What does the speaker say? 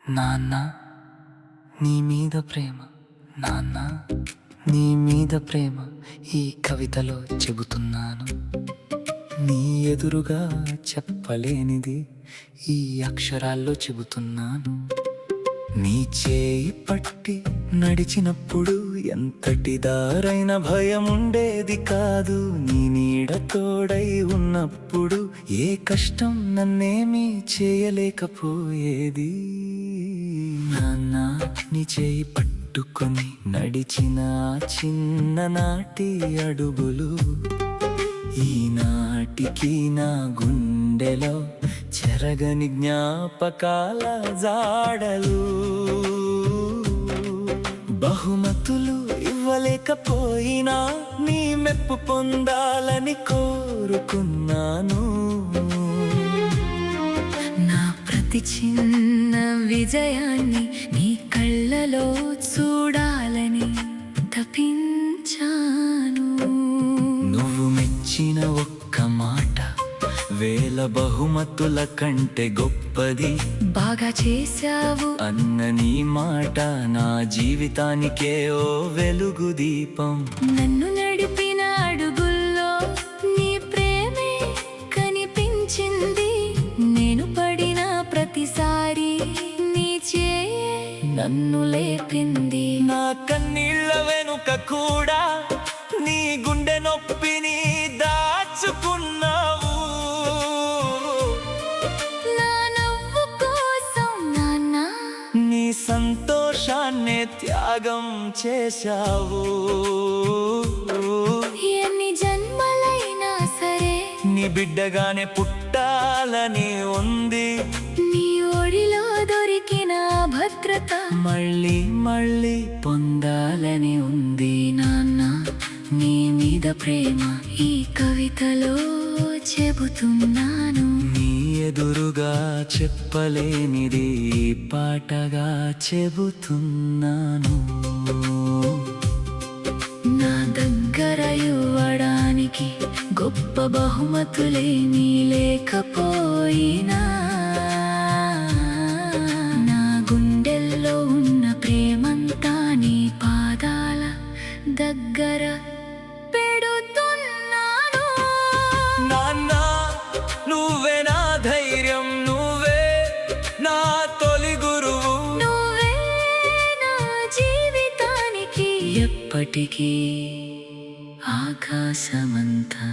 నాన్న నీ మీద ప్రేమ, నాన్న నీ మీద ప్రేమ ఈ కవితలో చెబుతున్నాను. నీ ఎదురుగా చెప్పలేనిది ఈ అక్షరాల్లో చెబుతున్నాను. నీ చేయి పట్టి నడిచినప్పుడు ఎంతటి దారైన భయం ఉండేది కాదు. నీ నీడ తోడై ఉన్నప్పుడు ఏ కష్టం నన్నేమీ చేయలేకపోయేది. నాన్న నీ చేయి పట్టుకొని నడిచిన చిన్ననాటి అడుగులు ఈనాటికి నా గుండెలో చెరగని జ్ఞాపకాల జాడలు. బహుమతులు ఇవ్వలేకపోయినా నీ మెప్పు పొందాలని కోరుకున్నాను. నా ప్రతి చిన్న విజయాన్ని నీ కళ్ళలో చూడాలని తపించాను. నువ్వు మెచ్చిన ఒక్క మాట వేల బహుమతుల కంటే గొప్పది. బాగా చేశావు అన్న నీ మాట నా జీవితానికే ఓ వెలుగు దీపం. నన్ను నడిపిన అడుగుల్లో నీ ప్రేమే కనిపించింది. నేను పడిన ప్రతిసారి నీ చేయి నన్ను లేపింది. నా కన్నీళ్ళ వెనుక కూడా నీ గుండె నొప్పిని దాచుకున్నావు. నా నవ్వు కోసం నాన్న నీ సంతోషాన్నే త్యాగం చేశావు. ఎన్ని జన్మలైనా సరే నీ బిడ్డగానే పుట్టాలని ఉంది. నీ ఒడిలో దొరికిన భద్రత మళ్ళీ మళ్ళీ పొందాలని ఉంది. నాన్న నీ మీద ప్రేమ ఈ కవితలో చెబుతున్నాను. నీ ఎదురుగా చెప్పలేనిది ఈ పాటగా చెబుతున్నాను. నా దగ్గర ఇవ్వడానికి గొప్ప బహుమతులేమీ లేకపోయినా నా గుండెల్లో ఉన్న ప్రేమంతా నీ పాదాల దగ్గర పెడుతున్నాను. నాన్న నువ్వే నా ధైర్యం, నువ్వే నా తొలి గురువు, నువ్వే నా జీవితానికి ఎప్పటికీ ఆకాశమంతా